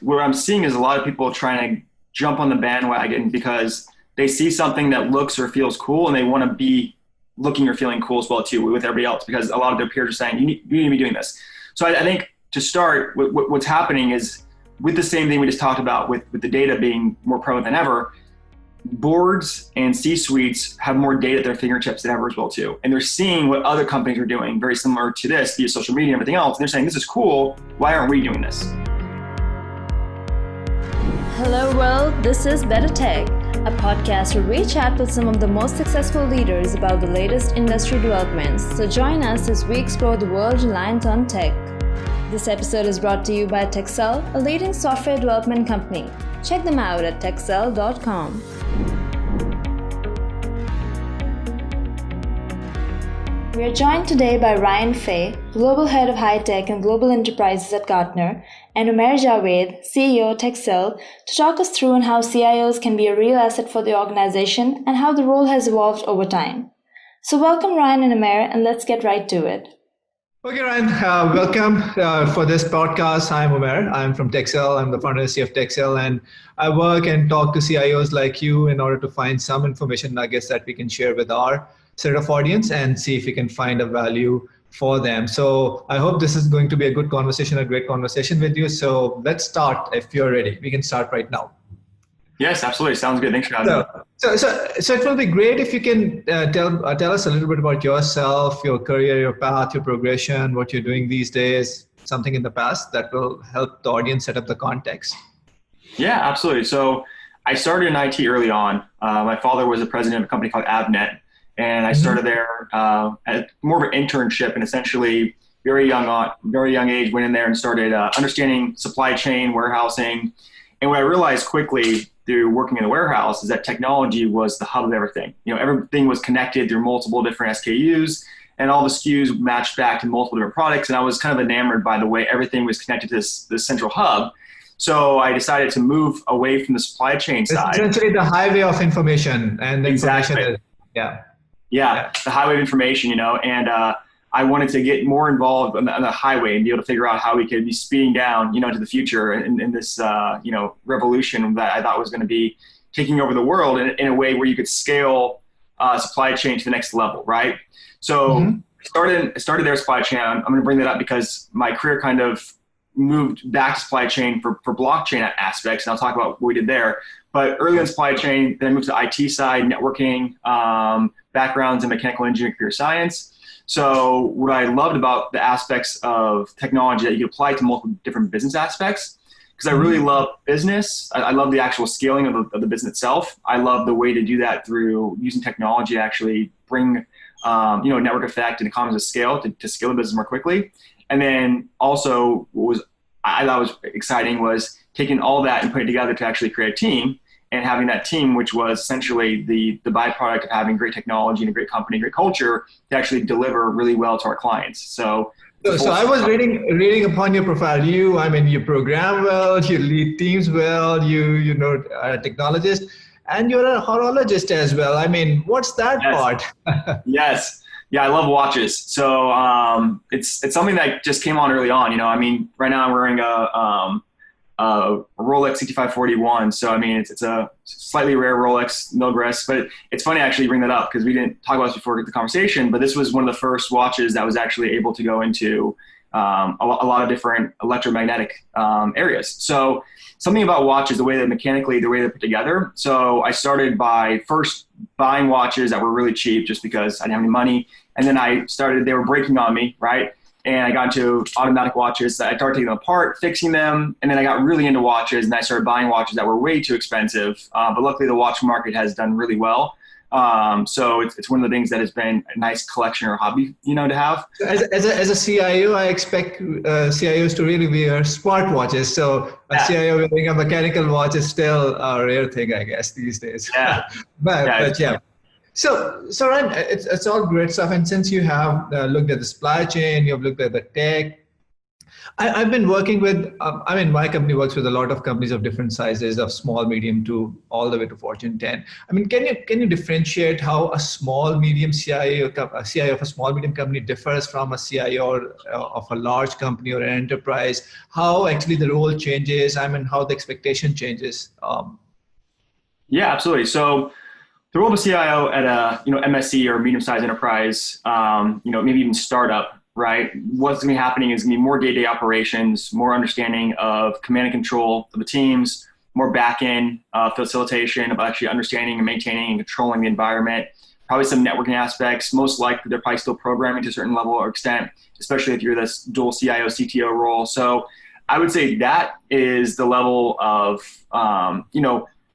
What I'm seeing is a lot of people trying to jump on the bandwagon because they see something that looks or feels cool and they want to be looking or feeling cool as well too with everybody else, because a lot of their peers are saying you need to be doing this. So I think to start, what's happening is, with the same thing we just talked about with the data being more prevalent than ever, boards and C-suites have more data at their fingertips than ever as well too. And they're seeing what other companies are doing very similar to this via social media and everything else. And they're saying, this is cool. Why aren't we doing this? Hello world, this is BetterTech, a podcast where we chat with some of the most successful leaders about the latest industry developments. So join us as we explore the world reliant on tech. This episode is brought to you by Tkxel, a leading software development company. Check them out at tkxel.com. We are joined today by Ryan Fay, Global Head of High Tech and Global Enterprises at Gartner, and Umair Javed, CEO Tkxel, to talk us through on how CIOs can be a real asset for the organization and how the role has evolved over time. So welcome Ryan and Umair, and let's get right to it. Okay, Ryan, welcome for this podcast. I'm Umair. I'm from Tkxel. I'm the founder and CEO of Tkxel, and I work and talk to CIOs like you in order to find some information nuggets that we can share with our set of audience and see if we can find a value for them. So I hope this is going to be a good conversation, a great conversation with you. So let's start. If you're ready, we can start right now. Yes, absolutely. Sounds good. Thanks for having me. So it will be great if you can tell us a little bit about yourself, your career, your path, your progression, what you're doing these days, something in the past that will help the audience set up the context. Yeah, absolutely. So I started in IT early on. My father was the president of a company called Avnet, and I started there at more of an internship, and essentially very young age went in there and started understanding supply chain, warehousing. And what I realized quickly through working in the warehouse is that technology was the hub of everything. Everything was connected through multiple different SKUs, and all the SKUs matched back to multiple different products. And I was kind of enamored by the way everything was connected to this central hub. So I decided to move away from the supply chain side. It's essentially the highway of information, and the exactly. information is, Yeah, the highway of information, and I wanted to get more involved on the highway and be able to figure out how we could be speeding down, into the future in this, revolution that I thought was going to be taking over the world in a way where you could scale supply chain to the next level, right? So started their supply chain. I'm going to bring that up because my career kind of moved back to supply chain for blockchain aspects, and I'll talk about what we did there. But early in supply chain, then I moved to the IT side, networking, backgrounds in mechanical engineering, computer science. So what I loved about the aspects of technology that you can apply to multiple different business aspects, because I really love business. I love the actual scaling of the business itself. I love the way to do that through using technology to actually bring, network effect and economies of scale to scale the business more quickly. And then also what I thought was exciting was taking all that and putting it together to actually create a team, and having that team, which was essentially the byproduct of having great technology and a great company, great culture, to actually deliver really well to our clients. So I was reading upon your profile. You program well, you lead teams well, you are a technologist, and you're a horologist as well. What's that part? Yes. Yeah, I love watches. So it's something that just came on early on. Right now I'm wearing a Rolex 6541. So it's a slightly rare Rolex Milgres, but it's funny actually you bring that up because we didn't talk about this before the conversation, but this was one of the first watches that was actually able to go into a lot of different electromagnetic areas. So something about watches, the way they're put together. So I started by first buying watches that were really cheap just because I didn't have any money. And then they were breaking on me, right? And I got into automatic watches. I started taking them apart, fixing them. And then I got really into watches, and I started buying watches that were way too expensive. But luckily the watch market has done really well. So it's one of the things that has been a nice collection or hobby, to have. As a CIO, I expect CIOs to really wear smart watches. So a CIO wearing a mechanical watch is still a rare thing, I guess, these days. Yeah. but yeah. So Ryan, it's all great stuff. And since you have looked at the supply chain, you've looked at the tech, I've been working with, my company works with a lot of companies of different sizes, of small, medium to all the way to Fortune 10. I mean, can you differentiate how a small, medium CIO, a CIO of a small, medium company differs from a CIO of a large company or an enterprise? How actually the role changes? I mean, how the expectation changes? Yeah, absolutely. So the role of a CIO at a MSC or medium-sized enterprise, maybe even startup, right? What's going to be happening is going to be more day-to-day operations, more understanding of command and control for the teams, more back-end facilitation of actually understanding and maintaining and controlling the environment. Probably some networking aspects. Most likely, they're probably still programming to a certain level or extent, especially if you're this dual CIO CTO role. So I would say that is the level of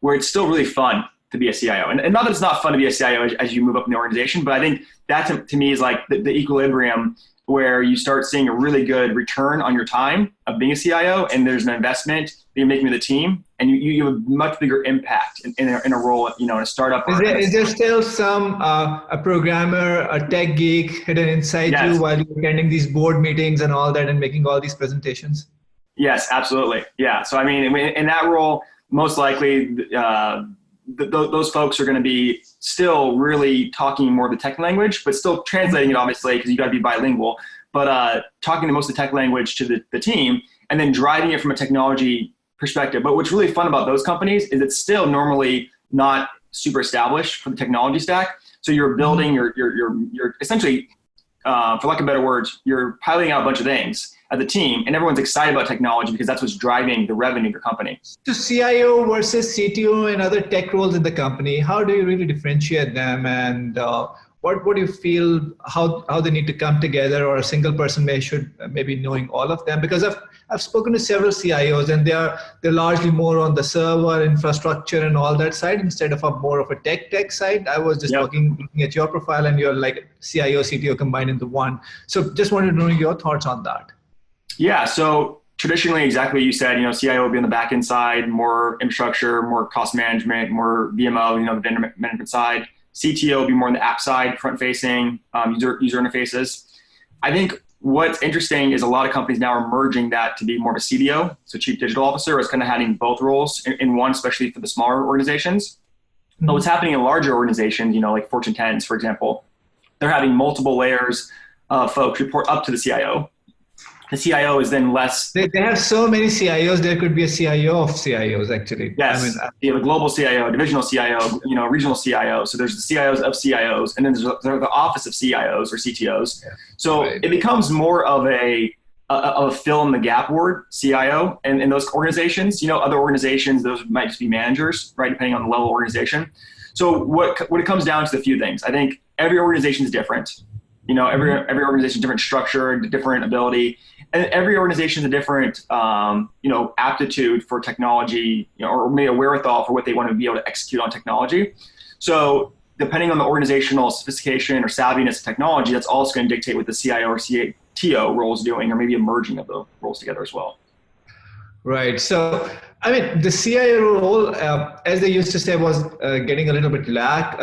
where it's still really fun to be a CIO. And not that it's not fun to be a CIO as you move up in the organization, but I think that to me is like the equilibrium where you start seeing a really good return on your time of being a CIO, and there's an investment that you're making with the team, and you have a much bigger impact in a role, in a startup. Is there still some a programmer, a tech geek hidden inside you while you're attending these board meetings and all that and making all these presentations? Yes, absolutely. Yeah. So I mean, in that role, most likely those folks are going to be still really talking more of the tech language, but still translating it, obviously, because you got to be bilingual, but talking the most of the tech language to the team and then driving it from a technology perspective. But what's really fun about those companies is it's still normally not super established for the technology stack. So you're building, you're essentially, for lack of better words, you're piloting out a bunch of things as a team, and everyone's excited about technology because that's what's driving the revenue of your company. So CIO versus CTO and other tech roles in the company, how do you really differentiate them, and what do you feel how they need to come together, or a single person should maybe knowing all of them? Because I've spoken to several CIOs, and they're largely more on the server infrastructure and all that side instead of more of a tech side. I was just looking at your profile, and you're like CIO, CTO combined into one. So just wanted to know your thoughts on that. Yeah, so traditionally, exactly what you said, CIO will be on the back-end side, more infrastructure, more cost management, more VMO, the vendor management side. CTO will be more on the app side, front-facing, user interfaces. I think what's interesting is a lot of companies now are merging that to be more of a CDO, so Chief Digital Officer, is kind of having both roles in one, especially for the smaller organizations. Mm-hmm. But what's happening in larger organizations, like Fortune 10s, for example, they're having multiple layers of folks report up to the CIO. The CIO is then less. They have so many CIOs. There could be a CIO of CIOs, actually. Yes, you have a global CIO, divisional CIO, regional CIO. So there's the CIOs of CIOs, and then there's the office of CIOs or CTOs. Yeah. So it becomes more of a fill in the gap word, CIO, and in those organizations. Other organizations, those might just be managers, right, depending on the level of organization. So what it comes down to, a few things. I think every organization is different. Every organization, different structure, different ability. And every organization is a different, aptitude for technology, or maybe a wherewithal for what they want to be able to execute on technology. So depending on the organizational sophistication or savviness of technology, that's also going to dictate what the CIO or CTO role is doing, or maybe a merging of the roles together as well. Right. So, the CIO role, as they used to say, was getting a little bit lack.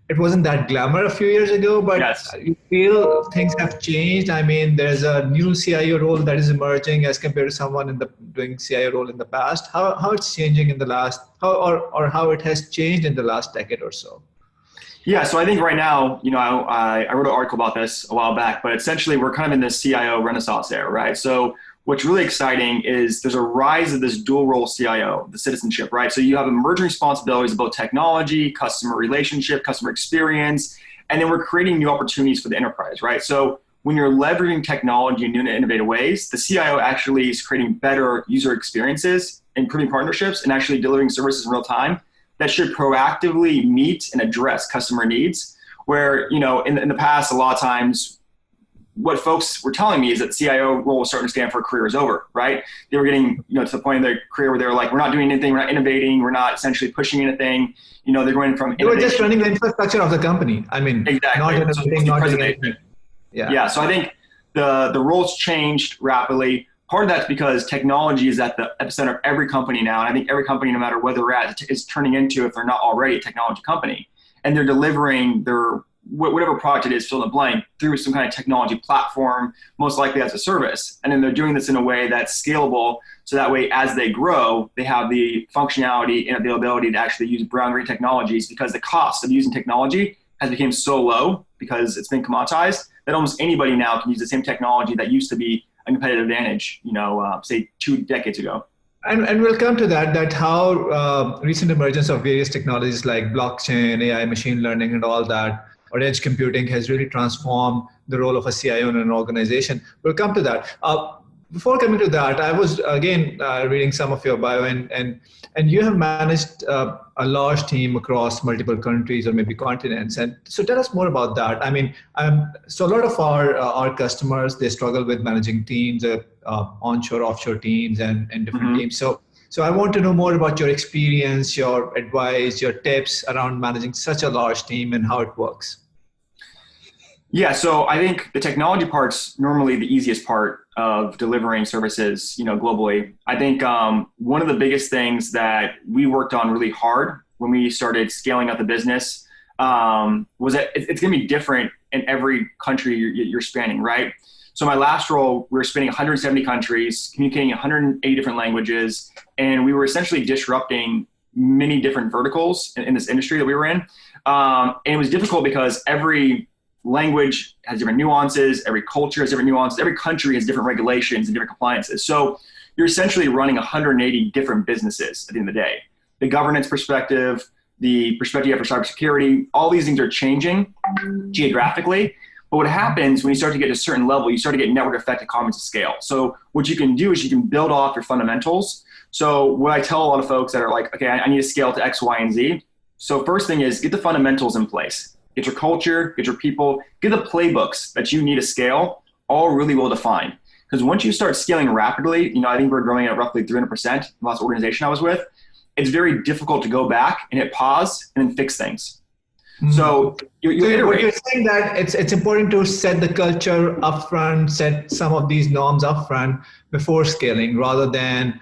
It wasn't that glamour a few years ago, but yes. You feel things have changed. There's a new CIO role that is emerging as compared to someone doing CIO role in the past. How it's changing in the last, how it has changed in the last decade or so? Yeah, so I think right now, I wrote an article about this a while back, but essentially we're kind of in this CIO renaissance era, right? So what's really exciting is there's a rise of this dual role CIO, the citizenship, right? So you have emerging responsibilities about technology, customer relationship, customer experience, and then we're creating new opportunities for the enterprise, right? So when you're leveraging technology in new and innovative ways, the CIO actually is creating better user experiences, improving partnerships, and actually delivering services in real time that should proactively meet and address customer needs. Where, in the past, a lot of times, what folks were telling me is that CIO role was starting to stand for a career is over, right? They were getting, to the point of their career where they were like, we're not doing anything, we're not innovating, we're not essentially pushing anything. They're going from they were just running the infrastructure of the company. Exactly. Not innovating, not doing anything. Yeah. So I think the roles changed rapidly. Part of that's because technology is at the epicenter of every company now. And I think every company, no matter where they're at, is turning into, if they're not already, a technology company. And they're delivering their whatever product it is, fill in the blank, through some kind of technology platform, most likely as a service. And then they're doing this in a way that's scalable. So that way, as they grow, they have the functionality and availability to actually use boundary technologies, because the cost of using technology has become so low because it's been commoditized that almost anybody now can use the same technology that used to be a competitive advantage, say 2 decades ago. And we'll come to that how recent emergence of various technologies like blockchain, AI, machine learning, and all that, or edge computing has really transformed the role of a CIO in an organization. We'll come to that. Before coming to that, I was again reading some of your bio, and you have managed a large team across multiple countries or maybe continents. And so tell us more about that. I mean, so a lot of our customers, they struggle with managing teams, onshore, offshore teams, and different teams. So I want to know more about your experience, your advice, your tips around managing such a large team and how it works. Yeah, so I think the technology part's normally the easiest part of delivering services, globally. I think one of the biggest things that we worked on really hard when we started scaling up the business was that it's going to be different in every country you're spanning, right? So my last role, we were spanning 170 countries, communicating 180 different languages, and we were essentially disrupting many different verticals in this industry that we were in. And it was difficult because every language has different nuances, every culture has different nuances, every country has different regulations and different compliances. So you're essentially running 180 different businesses at the end of the day. The governance perspective, the perspective you have for cybersecurity, all these things are changing geographically. But what happens when you start to get to a certain level, you start to get network effect economies of scale. So what you can do is you can build off your fundamentals. So what I tell a lot of folks that are like, okay, I need to scale to X, Y, and Z. So first thing is get the fundamentals in place. Get your culture, get your people, get the playbooks that you need to scale, all really well defined. Because once you start scaling rapidly, I think we're growing at roughly 300%, the last organization I was with, it's very difficult to go back and hit pause and then fix things. Mm-hmm. So you iterate. You're saying that it's important to set the culture upfront, set some of these norms upfront before scaling, rather than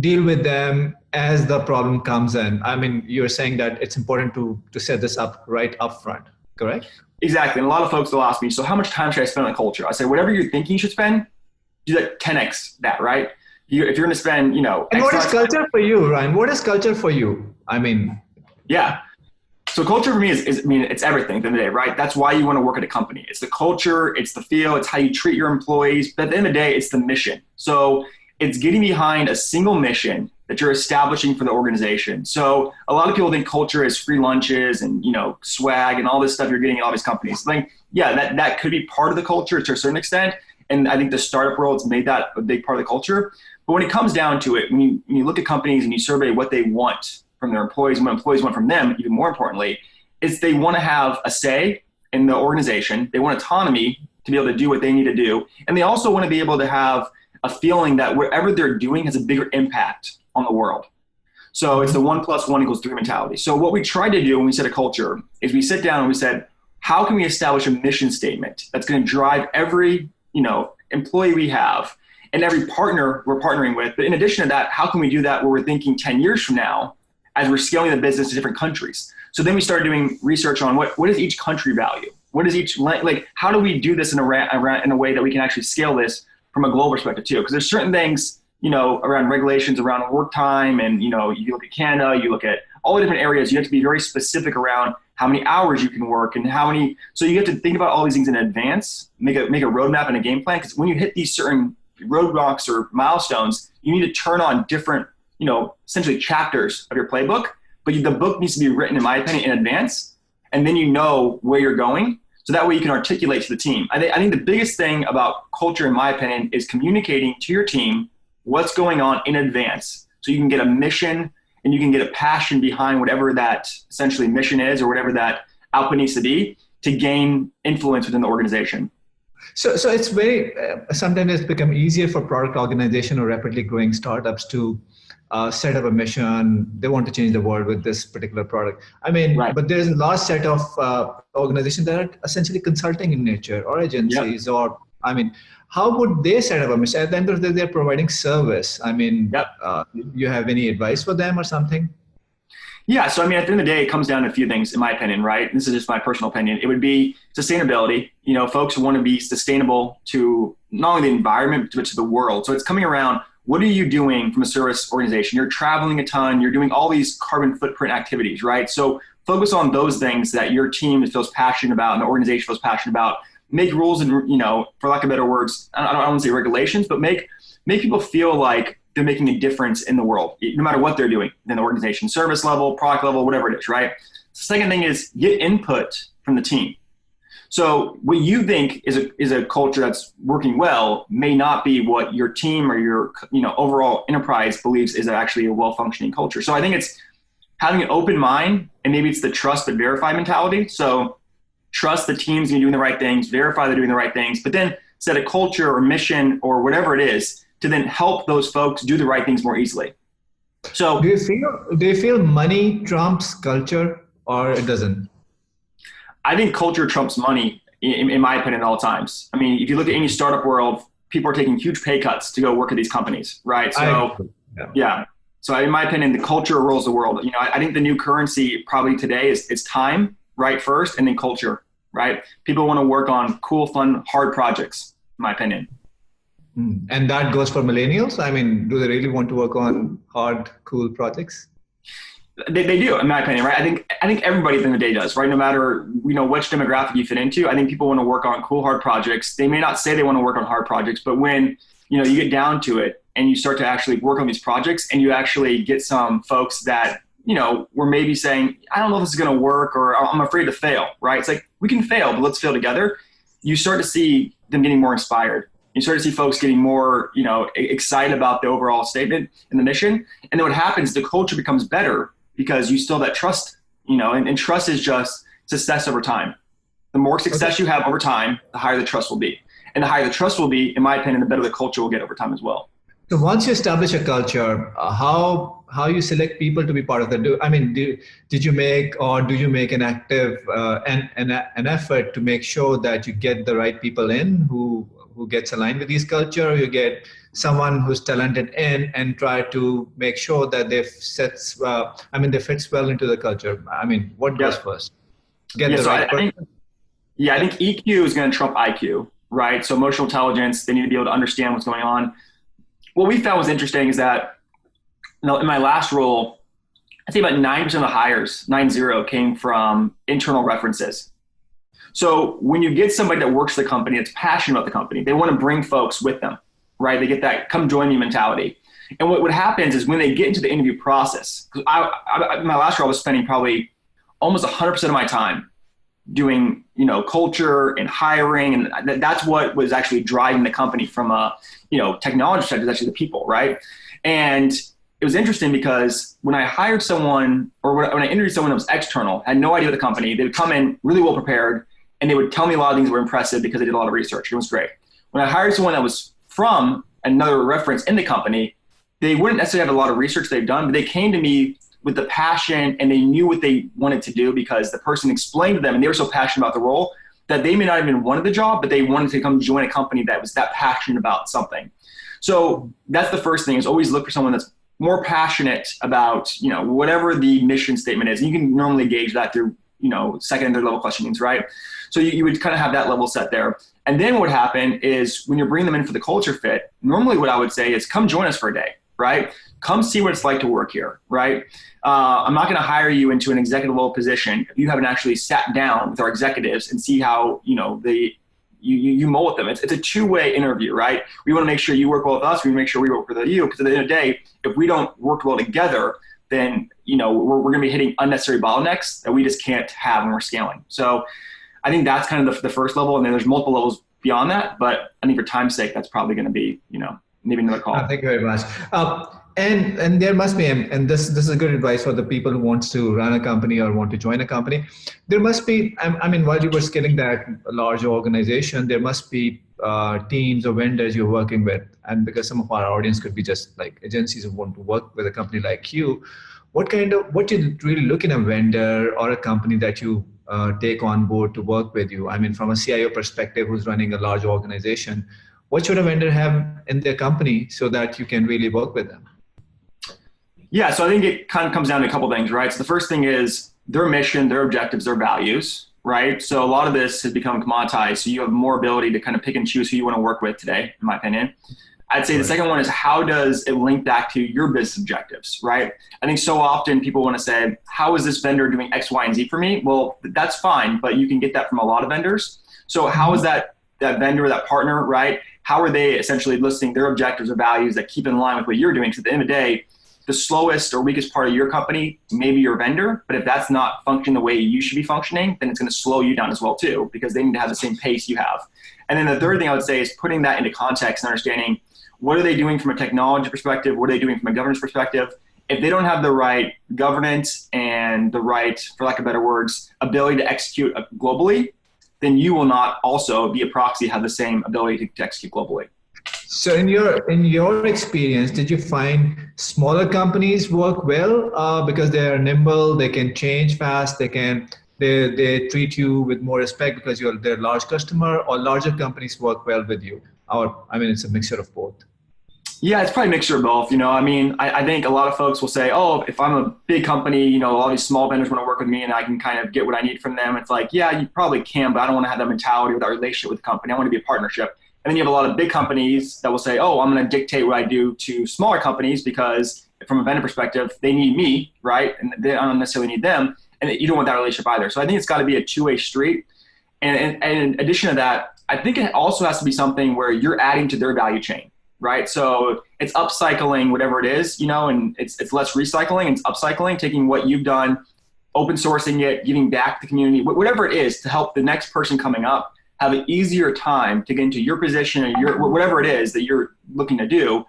deal with them as the problem comes in. I mean, you're saying that it's important to set this up right up front, correct? Exactly. And a lot of folks will ask me, so how much time should I spend on culture? I say, whatever you're thinking you should spend, do that 10x that, right? If you're going to spend, And what is culture for you, Ryan? What is culture for you? I mean. Yeah. So culture for me is it's everything at the end of the day, right? That's why you want to work at a company. It's the culture, it's the feel, it's how you treat your employees. But at the end of the day, it's the mission. So it's getting behind a single mission that you're establishing for the organization. So a lot of people think culture is free lunches and, swag and all this stuff you're getting at all these companies. Like, yeah, that could be part of the culture to a certain extent. And I think the startup world's made that a big part of the culture. But when it comes down to it, when you look at companies and you survey what they want from their employees and what employees want from them, even more importantly, is they want to have a say in the organization. They want autonomy to be able to do what they need to do. And they also want to be able to have a feeling that whatever they're doing has a bigger impact on the world. So it's the 1 + 1 = 3 mentality. So what we tried to do when we set a culture is we sit down and we said, how can we establish a mission statement that's going to drive every, employee we have and every partner we're partnering with? But in addition to that, how can we do that where we're thinking 10 years from now as we're scaling the business to different countries? So then we started doing research on what is each country value? What is each, how do we do this in a way that we can actually scale this from a global perspective too? Because there's certain things, around regulations, around work time, and, you look at Canada, you look at all the different areas, you have to be very specific around how many hours you can work and so you have to think about all these things in advance, make a roadmap and a game plan. Because when you hit these certain roadblocks or milestones, you need to turn on different, essentially chapters of your playbook, but the book needs to be written, in my opinion, in advance. And then you know where you're going. So that way you can articulate to the team. I think the biggest thing about culture, in my opinion, is communicating to your team what's going on in advance. So you can get a mission and you can get a passion behind whatever that essentially mission is or whatever that output needs to be to gain influence within the organization. So it's very, sometimes it's become easier for product organization or rapidly growing startups to set up a mission. They want to change the world with this particular product. I mean, right. But there's a large set of organizations that are essentially consulting in nature, or agencies, yep. Or, how would they set up a mission? At the end of the day, they're providing service. Yep. You have any advice for them or something? Yeah. So, I mean, at the end of the day, it comes down to a few things, in my opinion, right? This is just my personal opinion. It would be sustainability. Folks want to be sustainable to not only the environment, but to the world. So it's coming around, what are you doing from a service organization? You're traveling a ton. You're doing all these carbon footprint activities, right? So focus on those things that your team feels passionate about and the organization feels passionate about. Make rules and, for lack of better words, I don't want to say regulations, but make people feel like they're making a difference in the world, no matter what they're doing in the organization, service level, product level, whatever it is, right? The second thing is get input from the team. So what you think is a culture that's working well may not be what your team or your overall enterprise believes is actually a well-functioning culture. So I think it's having an open mind, and maybe it's the trust but verify mentality. So trust the team's doing the right things, verify they're doing the right things, but then set a culture or mission or whatever it is to then help those folks do the right things more easily. So do you feel money trumps culture, or it doesn't? I think culture trumps money, in my opinion, at all times. I mean, if you look at any startup world, people are taking huge pay cuts to go work at these companies, right? So yeah. So in my opinion, the culture rules the world. I think the new currency probably today is time, right? First, and then culture, right? People want to work on cool, fun, hard projects, in my opinion. And that goes for millennials? I mean, do they really want to work on hard, cool projects? They do, in my opinion, right? I think everybody at the end of the day does, right? No matter, which demographic you fit into, I think people want to work on cool, hard projects. They may not say they want to work on hard projects, but when, you get down to it and you start to actually work on these projects and you actually get some folks that, were maybe saying, I don't know if this is going to work, or I'm afraid to fail, right? It's like, we can fail, but let's fail together. You start to see them getting more inspired. You start to see folks getting more, excited about the overall statement and the mission. And then what happens, the culture becomes better because you still have that trust, and trust is just success over time. The more success you have over time, the higher the trust will be. And the higher the trust will be, in my opinion, the better the culture will get over time as well. So once you establish a culture, how you select people to be part of that? Did you make, or do you make an active an effort to make sure that you get the right people in who gets aligned with these culture, or you get someone who's talented in and try to make sure that they fits well into the culture? I mean, what goes first? I think EQ is going to trump IQ, right? So emotional intelligence, they need to be able to understand what's going on. What we found was interesting is that, in my last role, I think about 9% of the hires, 9-0, came from internal references. So when you get somebody that works for the company, that's passionate about the company, they want to bring folks with them, right? They get that come join me mentality. And what happens is when they get into the interview process, because in my last role, I was spending probably almost 100% of my time doing, culture and hiring. And that's what was actually driving the company from a, technology perspective, actually the people, right? And it was interesting because when I hired someone, or when I interviewed someone that was external, had no idea what the company, they would come in really well prepared, and they would tell me a lot of things that were impressive because they did a lot of research. It was great. When I hired someone that was from another reference in the company, they wouldn't necessarily have a lot of research they've done, but they came to me with the passion and they knew what they wanted to do because the person explained to them, and they were so passionate about the role that they may not even wanted the job, but they wanted to come join a company that was that passionate about something. So that's the first thing, is always look for someone that's more passionate about, whatever the mission statement is. And you can normally gauge that through, second and third level questionings, right? So you would kind of have that level set there. And then what would happen is when you're bringing them in for the culture fit, normally what I would say is come join us for a day, right? Come see what it's like to work here, right? I'm not going to hire you into an executive level position if you haven't actually sat down with our executives and see how, you mull with them. It's a two-way interview, right? We want to make sure you work well with us. We want to make sure we work with you, because at the end of the day, if we don't work well together, then, we're going to be hitting unnecessary bottlenecks that we just can't have when we're scaling. So I think that's kind of the first level. And then there's multiple levels beyond that. But I think for time's sake, that's probably going to be, maybe another call. Thank you very much. And there must be, and this is a good advice for the people who wants to run a company or want to join a company. There must be, while you were scaling that large organization, there must be teams or vendors you're working with. And because some of our audience could be just like agencies who want to work with a company like you, what you really look in a vendor or a company that you take on board to work with you? From a CIO perspective, who's running a large organization, what should a vendor have in their company so that you can really work with them? Yeah, so I think it kind of comes down to a couple things, right? So the first thing is their mission, their objectives, their values, right? So a lot of this has become commoditized. So you have more ability to kind of pick and choose who you want to work with today, in my opinion. I'd say the second one is how does it link back to your business objectives, right? I think so often people want to say, how is this vendor doing X, Y, and Z for me? Well, that's fine, but you can get that from a lot of vendors. So how is that vendor, that partner, right? How are they essentially listing their objectives or values that keep in line with what you're doing? Because at the end of the day, the slowest or weakest part of your company may be your vendor, but if that's not functioning the way you should be functioning, then it's going to slow you down as well too, because they need to have the same pace you have. And then the third thing I would say is putting that into context and understanding what are they doing from a technology perspective, what are they doing from a governance perspective. If they don't have the right governance and the right, for lack of better words, ability to execute globally, then you will not also be a proxy, have the same ability to execute globally. So in your experience, did you find smaller companies work well because they are nimble, they can change fast, they treat you with more respect because you're their large customer, or larger companies work well with you? Or it's a mixture of both. Yeah, it's probably a mixture of both. I think a lot of folks will say, oh, if I'm a big company, all these small vendors want to work with me and I can kind of get what I need from them. It's like, yeah, you probably can, but I don't want to have that mentality or that relationship with the company. I want to be a partnership. And then you have a lot of big companies that will say, oh, I'm going to dictate what I do to smaller companies because from a vendor perspective, they need me, right? And I don't necessarily need them. And you don't want that relationship either. So I think it's got to be a two-way street. And in addition to that, I think it also has to be something where you're adding to their value chain, right? So it's upcycling whatever it is, and it's less recycling, it's upcycling, taking what you've done, open sourcing it, giving back to the community, whatever it is to help the next person coming up have an easier time to get into your position or whatever it is that you're looking to do.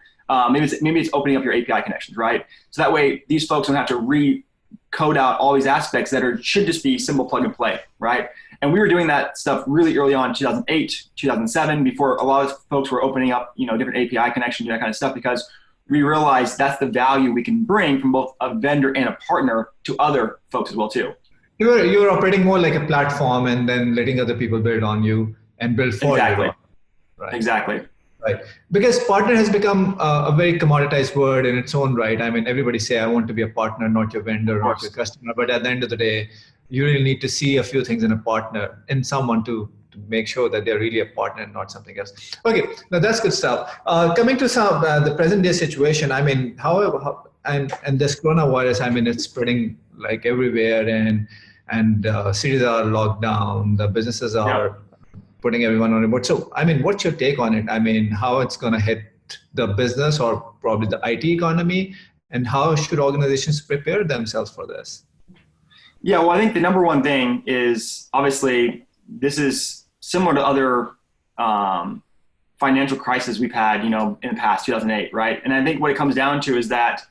Maybe it's opening up your API connections, right? So that way these folks don't have to code out all these aspects that should just be simple plug and play, right? And we were doing that stuff really early on, 2008, 2007, before a lot of folks were opening up, different API connections, that kind of stuff, because we realized that's the value we can bring from both a vendor and a partner to other folks as well too. You're operating more like a platform and then letting other people build on you and build for you. Right. Exactly. Right. Because partner has become a very commoditized word in its own right. Everybody say, I want to be a partner, not your vendor, not your customer. But at the end of the day, you really need to see a few things in a partner, in someone to make sure that they're really a partner and not something else. Okay, now that's good stuff. Coming to some the present day situation, how and this coronavirus, it's spreading like everywhere, and cities are locked down, the businesses are putting everyone on remote. So, what's your take on it? How it's going to hit the business or probably the IT economy, and how should organizations prepare themselves for this? Yeah, well, I think the number one thing is obviously this is similar to other financial crises we've had, in the past, 2008, right? And I think what it comes down to is that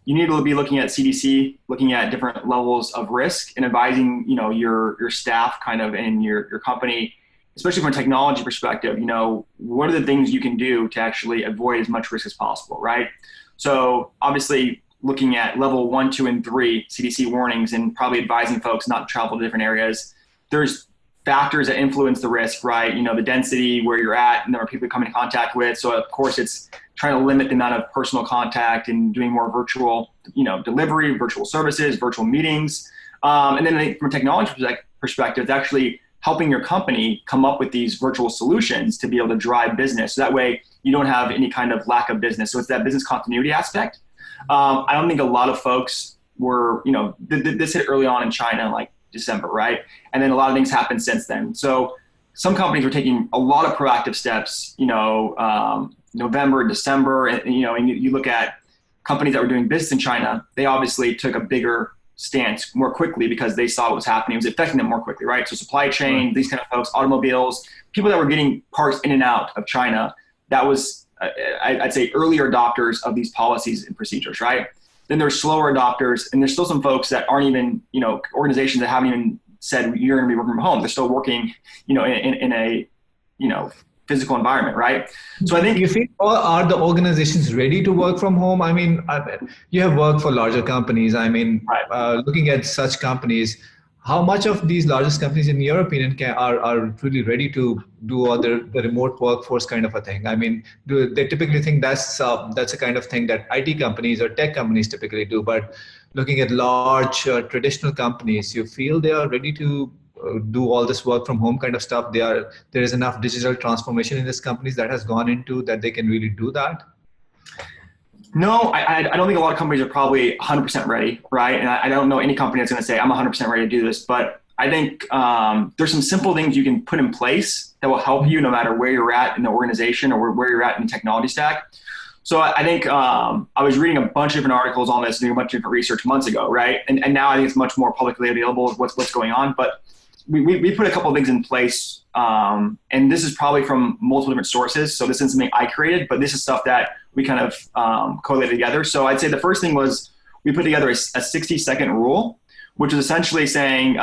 you need to be looking at CDC, looking at different levels of risk and advising, your staff kind of and your company, especially from a technology perspective, what are the things you can do to actually avoid as much risk as possible, right? So obviously looking at level 1, 2, and 3 CDC warnings and probably advising folks not to travel to different areas. There's factors that influence the risk, right? The density, where you're at, and there are people you come in contact with. So of course it's trying to limit the amount of personal contact and doing more virtual, delivery, virtual services, virtual meetings. And then from a technology perspective, it's actually helping your company come up with these virtual solutions to be able to drive business. So that way you don't have any kind of lack of business. So it's that business continuity aspect. I don't think a lot of folks were, this hit early on in China, like December, right? And then a lot of things happened since then. So some companies were taking a lot of proactive steps, November, December, and you look at companies that were doing business in China, they obviously took a bigger stance more quickly because they saw what was happening. It was affecting them more quickly, right? So supply chain, these kind of folks, automobiles, people that were getting parts in and out of China, that was, I'd say, earlier adopters of these policies and procedures, right? Then there's slower adopters, and there's still some folks that aren't even, organizations that haven't even said you're going to be working from home. They're still working, in a, physical environment, right? So I think you feel, are the organizations ready to work from home? You have worked for larger companies. Looking at such companies, how much of these largest companies, in your opinion, are really ready to do all the remote workforce kind of a thing? I mean, do they typically think that's a kind of thing that IT companies or tech companies typically do? But looking at large traditional companies, you feel they are ready to do all this work from home kind of stuff? There is enough digital transformation in these companies that has gone into that they can really do that? No, I don't think a lot of companies are probably 100% ready, right? And I don't know any company that's going to say, I'm 100% ready to do this. But I think there's some simple things you can put in place that will help you no matter where you're at in the organization or where you're at in the technology stack. So I think I was reading a bunch of different articles on this, doing a bunch of different research months ago, right? And now I think it's much more publicly available of what's going on. But we put a couple of things in place, and this is probably from multiple different sources. So this isn't something I created, but this is stuff that we kind of collated together. So I'd say the first thing was we put together a 60-second rule, which is essentially saying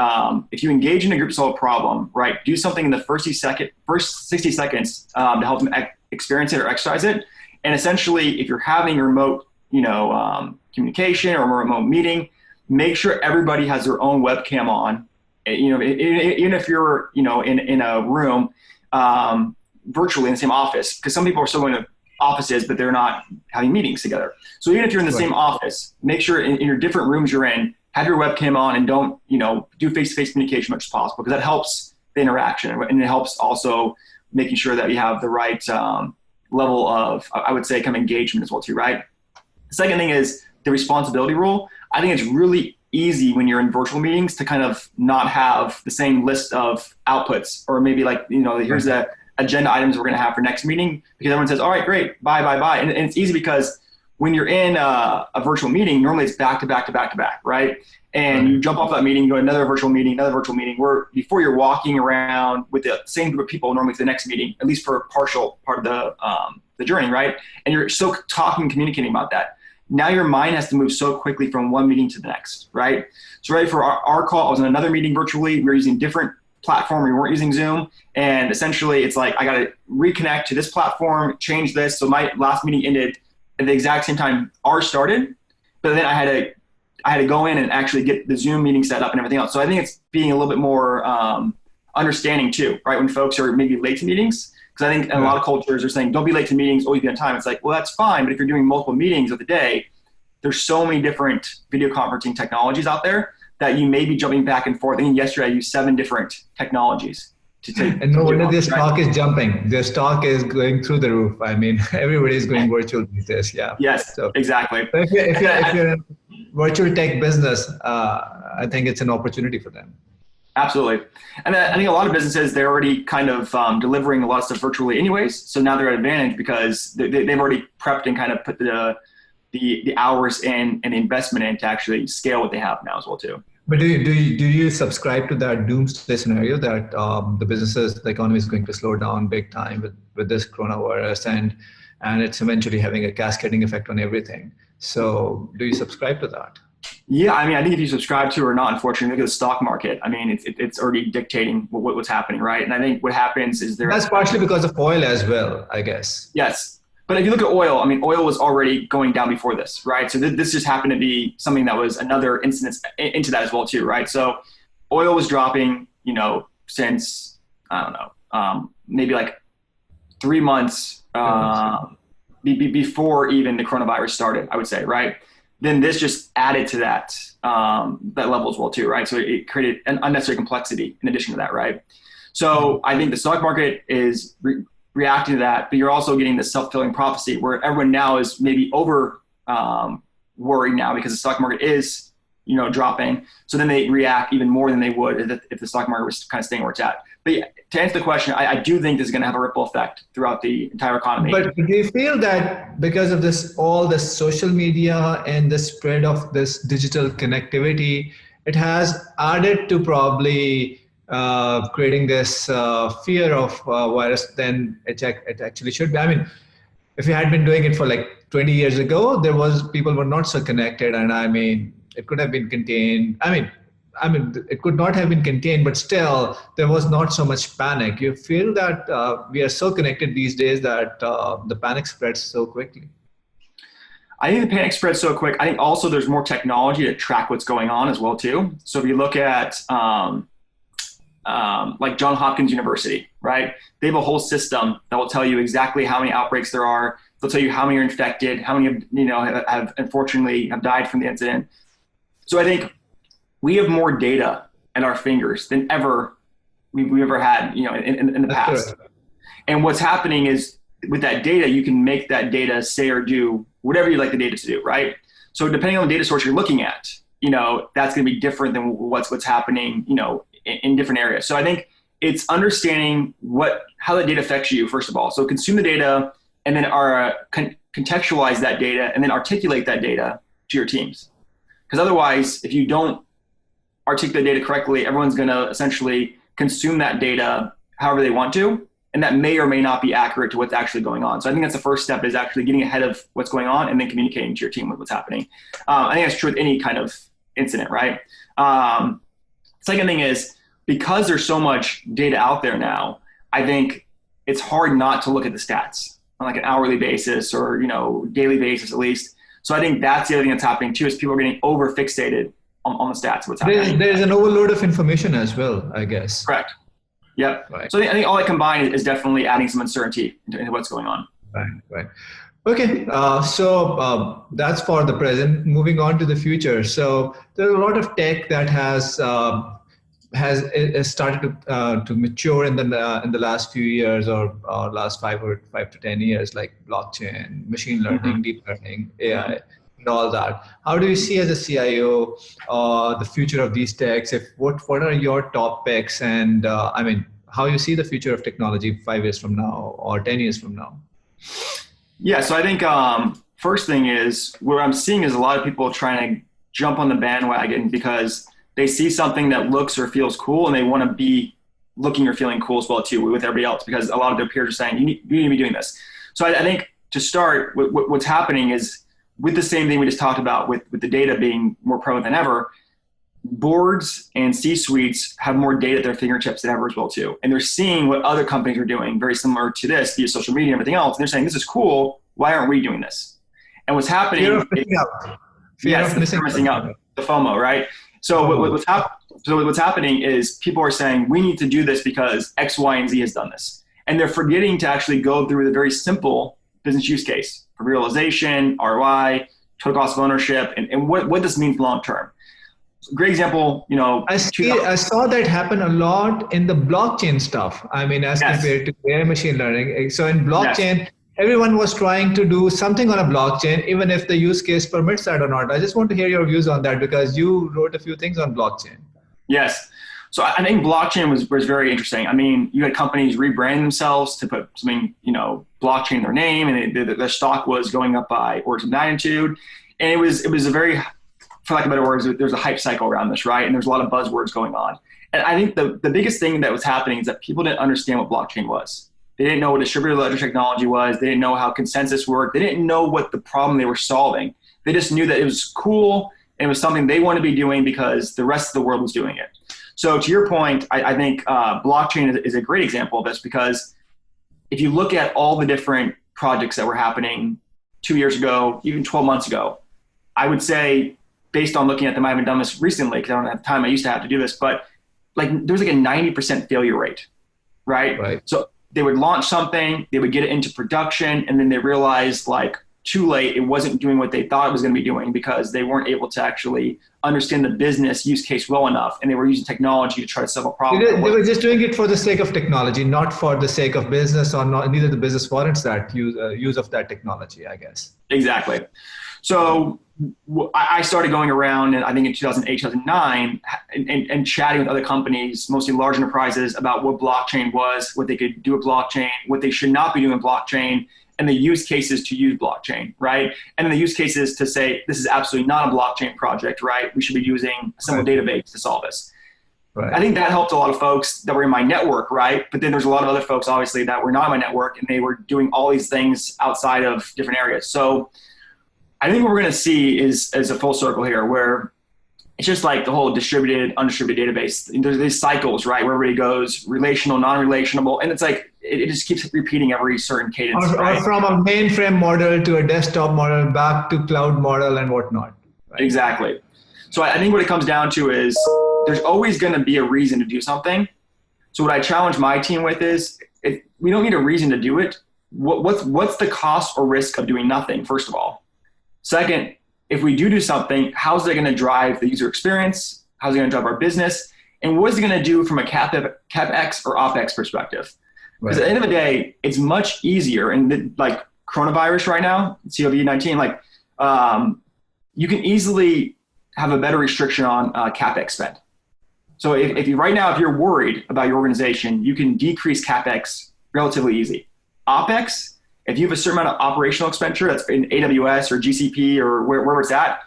if you engage in a group to solve a problem, right, do something in the first 60 seconds to help them experience it or exercise it. And essentially, if you're having a remote, communication or a remote meeting, make sure everybody has their own webcam on. Even if you're, in a room virtually in the same office, because some people are still going to offices, but they're not having meetings together. So even if you're in the same office, make sure in your different rooms you're in, have your webcam on and don't, do face-to-face communication as much as possible, because that helps the interaction and it helps also making sure that you have the right level of, I would say, kind of engagement as well too, right? The second thing is the responsibility rule. I think it's really easy when you're in virtual meetings to kind of not have the same list of outputs, or maybe like, here's the agenda items we're going to have for next meeting, because everyone says, all right, great, bye. And it's easy because when you're in a virtual meeting, normally it's back to back, right? And you jump off that meeting, go to another virtual meeting, where before you're walking around with the same group of people normally to the next meeting, at least for a partial part of the journey, right? And you're still talking and communicating about that. Now your mind has to move so quickly from one meeting to the next, right? So right for our call, I was in another meeting virtually. We were using different platform. We weren't using Zoom. And essentially it's like, I got to reconnect to this platform, change this. So my last meeting ended at the exact same time ours started, but then I had to go in and actually get the Zoom meeting set up and everything else. So I think it's being a little bit more understanding too, right? When folks are maybe late to meetings, because I think in a lot of cultures are saying, don't be late to meetings, always be on time. It's like, well, that's fine. But if you're doing multiple meetings of the day, there's so many different video conferencing technologies out there that you may be jumping back and forth. I think yesterday I used 7 different technologies to take. And no wonder their stock is jumping. Their stock is going through the roof. I mean, everybody is going virtual these days. Yeah. Yes, so, exactly. So if you're a virtual tech business, I think it's an opportunity for them. Absolutely. And I think a lot of businesses, they're already kind of delivering a lot of stuff virtually anyways. So now they're at advantage because they've already prepped and kind of put the hours in and the investment in to actually scale what they have now as well too. But do you subscribe to that doomsday scenario that the economy is going to slow down big time with this coronavirus and it's eventually having a cascading effect on everything? So do you subscribe to that? Yeah, I mean, I think if you subscribe to it or not, unfortunately, look at the stock market. I mean, it's already dictating what's happening, right? And I think what happens is that's partially because of oil as well, I guess. Yes. But if you look at oil, I mean, oil was already going down before this, right? So this just happened to be something that was another instance into that as well too, right? So oil was dropping, since, I don't know, maybe like 3 months before even the coronavirus started, I would say, right? Then this just added to that level as well too, right? So it created an unnecessary complexity in addition to that, right? So I think the stock market is reacting to that, but you're also getting the self-fulfilling prophecy where everyone now is maybe over worried now because the stock market is, dropping. So then they react even more than they would if the stock market was kind of staying where it's at. But yeah, to answer the question, I do think this is going to have a ripple effect throughout the entire economy. But do you feel that because of all this social media and the spread of this digital connectivity, it has added to probably creating this fear of virus than it actually should be? I mean, if you had been doing it for like 20 years ago, people were not so connected, and I mean, it could have been contained. I mean, it could not have been contained, but still, there was not so much panic. You feel that we are so connected these days that the panic spreads so quickly? I think the panic spread so quick. I think also there's more technology to track what's going on as well too. So if you look at like Johns Hopkins University, right? They have a whole system that will tell you exactly how many outbreaks there are. They'll tell you how many are infected, how many have unfortunately have died from the incident. So I think we have more data at our fingers than ever we've ever had, in the past. Correct. And what's happening is with that data, you can make that data say or do whatever you like the data to do, right? So depending on the data source you're looking at, that's going to be different than what's happening, in different areas. So I think it's understanding how that data affects you, first of all. So consume the data and then contextualize that data and then articulate that data to your teams. Because otherwise, if you don't articulate data correctly, everyone's going to essentially consume that data however they want to. And that may or may not be accurate to what's actually going on. So I think that's the first step, is actually getting ahead of what's going on and then communicating to your team with what's happening. I think that's true with any kind of incident, right? Second thing is, because there's so much data out there now, I think it's hard not to look at the stats on like an hourly basis or, daily basis at least. So I think that's the other thing that's happening too, is people are getting over fixated on the stats of what's happening. There's an overload of information as well, I guess. Correct. Yep. Right. So I think all that combined is definitely adding some uncertainty into what's going on. Right. Okay. So that's for the present. Moving on to the future. So there's a lot of tech that has started to mature in the last few years or last 5 to 10 years, like blockchain, machine learning, deep learning, AI. And all that. How do you see as a CIO the future of these techs? What are your top picks, and how you see the future of technology 5 years from now or 10 years from now? Yeah, so I think first thing is, what I'm seeing is a lot of people trying to jump on the bandwagon because they see something that looks or feels cool, and they want to be looking or feeling cool as well too with everybody else, because a lot of their peers are saying you need to be doing this. So I think to start, what's happening is, with the same thing we just talked about with the data being more prevalent than ever, boards and C-suites have more data at their fingertips than ever as well too. And they're seeing what other companies are doing very similar to this via social media and everything else. And they're saying, this is cool. Why aren't we doing this? And what's happening Fear of missing out. Fear of missing out. The FOMO, right? So what's happening is people are saying, we need to do this because X, Y, and Z has done this. And they're forgetting to actually go through the very simple business use case for realization, ROI, total cost of ownership, and what this means long-term. Great example, I saw that happen a lot in the blockchain stuff. As compared to AI machine learning. So in blockchain, everyone was trying to do something on a blockchain, even if the use case permits that or not. I just want to hear your views on that, because you wrote a few things on blockchain. Yes. So I think blockchain was very interesting. You had companies rebranding themselves to put something, blockchain in their name, and their stock was going up by orders of magnitude. And it was a very, for lack of better words, there's a hype cycle around this, right? And there's a lot of buzzwords going on. And I think the biggest thing that was happening is that people didn't understand what blockchain was. They didn't know what distributed ledger technology was. They didn't know how consensus worked. They didn't know what the problem they were solving. They just knew that it was cool and it was something they wanted to be doing because the rest of the world was doing it. So to your point, I think blockchain is a great example of this, because if you look at all the different projects that were happening 2 years ago, even 12 months ago, I would say, based on looking at them, I haven't done this recently because I don't have time. I used to have to do this, but there was a 90% failure rate, right? So they would launch something, they would get it into production, and then they realized too late, it wasn't doing what they thought it was going to be doing, because they weren't able to actually understand the business use case well enough, and they were using technology to try to solve a problem. They were just doing it for the sake of technology, not for the sake of business, or not. Neither the business warrants that use of that technology, I guess. Exactly. So I started going around, and I think in 2008, 2009, and chatting with other companies, mostly large enterprises, about what blockchain was, what they could do with blockchain, what they should not be doing with blockchain, and the use cases to use blockchain, right? And then the use cases to say, this is absolutely not a blockchain project, right? We should be using a simple database to solve this. Right. I think that helped a lot of folks that were in my network, right? But then there's a lot of other folks, obviously, that were not in my network, and they were doing all these things outside of different areas. So I think what we're going to see is a full circle here, where it's just like the whole distributed, undistributed database. There's these cycles, right? Where everybody goes relational, non-relational. And it's like, it just keeps repeating every certain cadence. Or from a mainframe model to a desktop model, back to cloud model and whatnot. Right? Exactly. So I think what it comes down to is there's always going to be a reason to do something. So what I challenge my team with is, if we don't need a reason to do it, what's the cost or risk of doing nothing, first of all? Second, if we do something, how's it going to drive the user experience? How's it going to drive our business? And what is it going to do from a CapEx or OpEx perspective? Because at the end of the day, it's much easier. And like coronavirus right now, COVID-19, like you can easily have a better restriction on CapEx spend. So if you're worried about your organization, you can decrease CapEx relatively easy. OpEx, if you have a certain amount of operational expenditure that's in AWS or GCP or wherever it's at,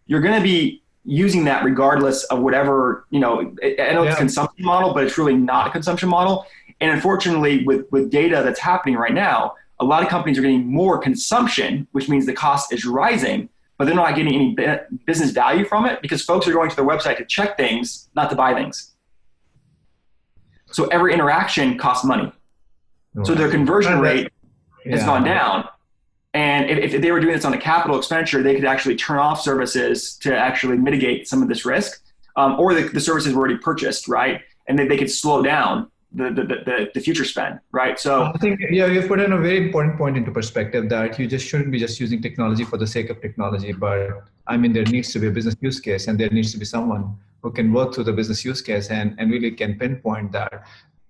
you're going to be using that regardless of whatever, I know it's a consumption model, but it's really not a consumption model. And unfortunately, with data that's happening right now, a lot of companies are getting more consumption, which means the cost is rising, but they're not getting any business value from it because folks are going to their website to check things, not to buy things. So every interaction costs money. Right. So their conversion rate has gone down. And if they were doing this on a capital expenditure, they could actually turn off services to actually mitigate some of this risk, or the services were already purchased, right? And then they could slow down the future spend, right? So I think you've put in a very important point into perspective that you just shouldn't be just using technology for the sake of technology, but I mean there needs to be a business use case, and there needs to be someone who can work through the business use case and really can pinpoint that.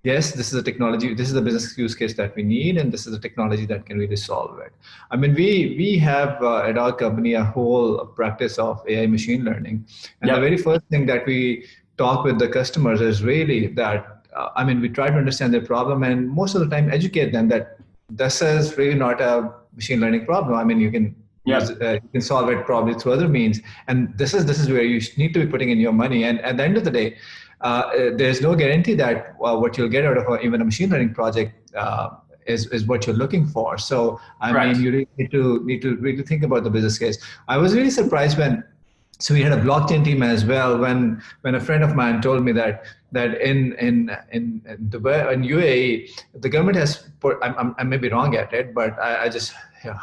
Yes, this is a technology, this is the business use case that we need, and this is a technology that can really solve it. I mean, we have at our company a whole practice of AI machine learning. And the very first thing that we talk with the customers is really that, we try to understand their problem and most of the time educate them that this is really not a machine learning problem. I mean, you can you can solve it probably through other means. And this is where you need to be putting in your money. And at the end of the day, there's no guarantee that what you'll get out of even a machine learning project is what you're looking for. So I mean, you really need to really think about the business case. I was really surprised so we had a blockchain team as well when a friend of mine told me that in Dubai, in UAE, the government has put, I may be wrong at it, but I just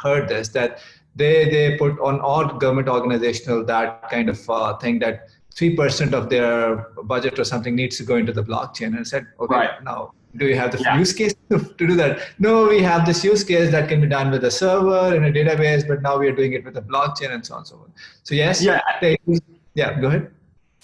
heard this, that they put on all government organizational that kind of thing that 3% of their budget or something needs to go into the blockchain. And I said, okay, now do you have the use case to do that? No, we have this use case that can be done with a server in a database, but now we are doing it with a blockchain and so on and so forth. So yes, go ahead.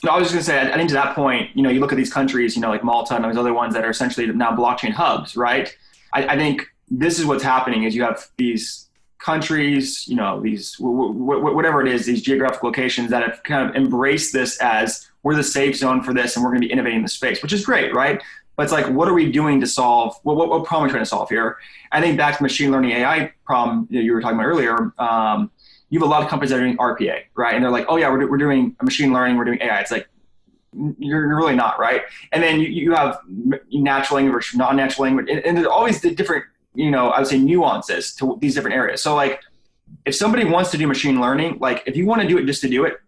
No, I was just going to say, I think to that point, you look at these countries, like Malta and those other ones that are essentially now blockchain hubs, right? I think this is what's happening is you have these countries, these, whatever it is, these geographic locations that have kind of embraced this as we're the safe zone for this and we're going to be innovating the space, which is great, right? But it's like, what are we doing to solve, what problem are we trying to solve here? I think back to machine learning AI problem you were talking about earlier, you have a lot of companies that are doing RPA, right? And they're like, oh yeah, we're doing machine learning, we're doing AI. It's like, you're really not, right? And then you have natural language versus non-natural language. And there's always the different, I would say nuances to these different areas. So like, if somebody wants to do machine learning, like if you want to do it just to do it,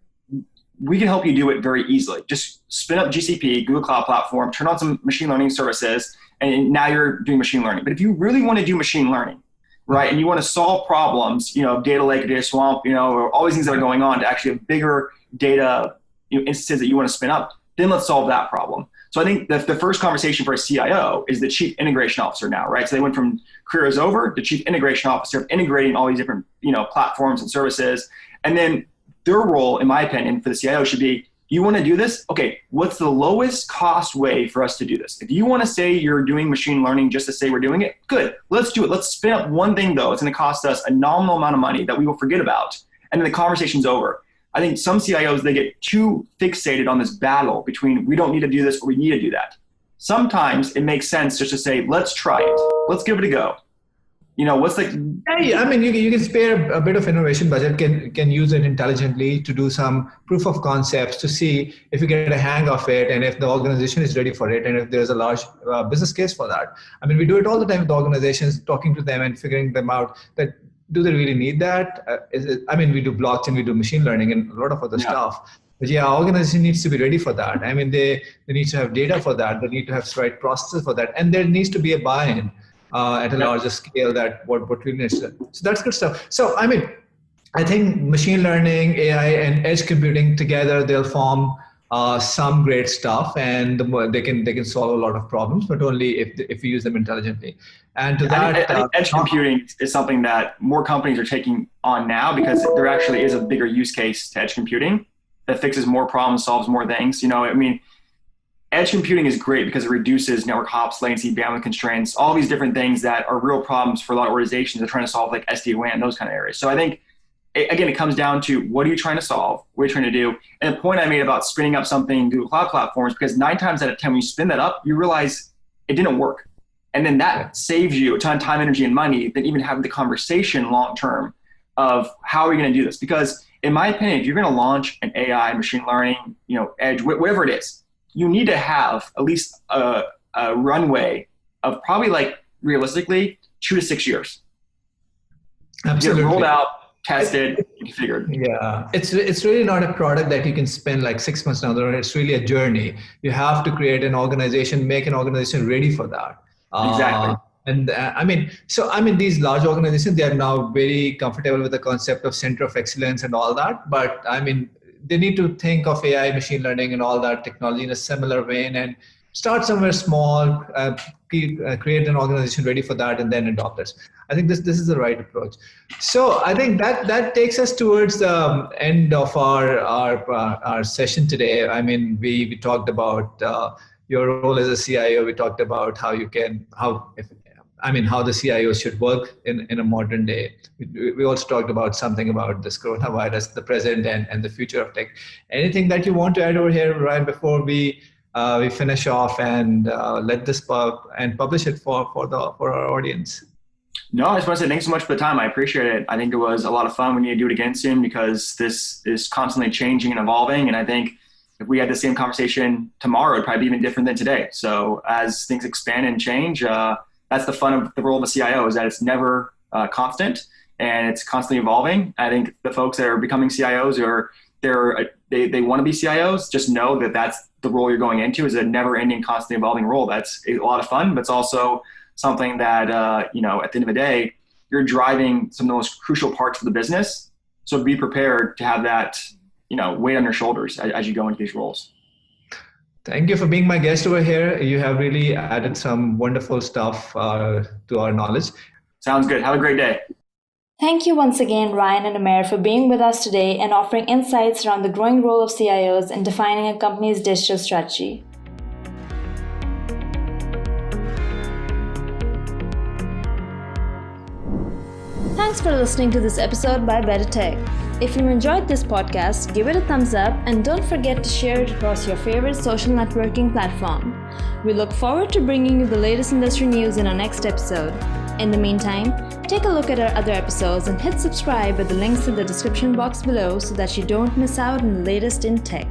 we can help you do it very easily. Just spin up GCP, Google Cloud Platform, turn on some machine learning services, and now you're doing machine learning. But if you really want to do machine learning, right, and you want to solve problems, data lake, data swamp, or all these things that are going on to actually have bigger data instances that you want to spin up, then let's solve that problem. So I think the first conversation for a CIO is the chief integration officer now, right? So they went from careers over to chief integration officer, integrating all these different, platforms and services. And then their role, in my opinion, for the CIO should be, you want to do this? Okay, what's the lowest cost way for us to do this? If you want to say you're doing machine learning just to say we're doing it, good, let's do it. Let's spin up one thing though. It's going to cost us a nominal amount of money that we will forget about. And then the conversation's over. I think some CIOs, they get too fixated on this battle between we don't need to do this or we need to do that. Sometimes it makes sense just to say, let's try it. Let's give it a go. What's like? I mean, you can spare a bit of innovation budget, can use it intelligently to do some proof of concepts to see if you get a hang of it and if the organization is ready for it and if there's a large business case for that. I mean, we do it all the time with organizations, talking to them and figuring them out that do they really need that? We do blockchain, we do machine learning and a lot of other stuff. But organization needs to be ready for that. I mean, they need to have data for that. They need to have the right processes for that. And there needs to be a buy-in. at a larger scale that what we need. So that's good stuff. So I think machine learning, AI, and edge computing together, they'll form some great stuff, and they can solve a lot of problems, but only if we use them intelligently. And to that, I think edge computing is something that more companies are taking on now, because there actually is a bigger use case to edge computing that fixes more problems, solves more things. Edge computing is great because it reduces network hops, latency, bandwidth constraints, all these different things that are real problems for a lot of organizations that are trying to solve, like SD-WAN, those kind of areas. So I think, again, it comes down to what are you trying to solve, what are you trying to do. And the point I made about spinning up something Google Cloud platforms, because 9 times out of 10 when you spin that up, you realize it didn't work. And then that saves you a ton of time, energy, and money than even having the conversation long-term of how are we going to do this. Because in my opinion, if you're going to launch an AI, machine learning, edge, whatever it is, you need to have at least a runway of probably, like, realistically 2 to 6 years. Absolutely. Get rolled out, tested, configured. Yeah, it's really not a product that you can spend like 6 months down the road. It's really a journey. You have to create an organization, make an organization ready for that. Exactly. And these large organizations, they are now very comfortable with the concept of center of excellence and all that. But they need to think of AI, machine learning, and all that technology in a similar vein, and start somewhere small, create an organization ready for that, and then adopt it. I think this is the right approach. So I think that takes us towards the end of our session today. We talked about your role as a CIO. We talked about how the CIO should work in a modern day. We also talked about something about this coronavirus, the present and the future of tech. Anything that you want to add over here, Ryan, before we finish off and let this and publish it for our audience? No, I just want to say thanks so much for the time. I appreciate it. I think it was a lot of fun. We need to do it again soon, because this is constantly changing and evolving. And I think if we had the same conversation tomorrow, it'd probably be even different than today. So as things expand and change, that's the fun of the role of a CIO, is that it's never constant and it's constantly evolving. I think the folks that are becoming CIOs, or they want to be CIOs, just know that that's the role you're going into, is a never-ending, constantly evolving role. That's a lot of fun, but it's also something that, at the end of the day, you're driving some of the most crucial parts of the business. So be prepared to have that, weight on your shoulders as you go into these roles. Thank you for being my guest over here. You have really added some wonderful stuff to our knowledge. Sounds good. Have a great day. Thank you once again, Ryan and Umair, for being with us today and offering insights around the growing role of CIOs in defining a company's digital strategy. Thanks for listening to this episode by BetterTech. If you enjoyed this podcast, give it a thumbs up and don't forget to share it across your favorite social networking platform. We look forward to bringing you the latest industry news in our next episode. In the meantime, take a look at our other episodes and hit subscribe with the links in the description box below so that you don't miss out on the latest in tech.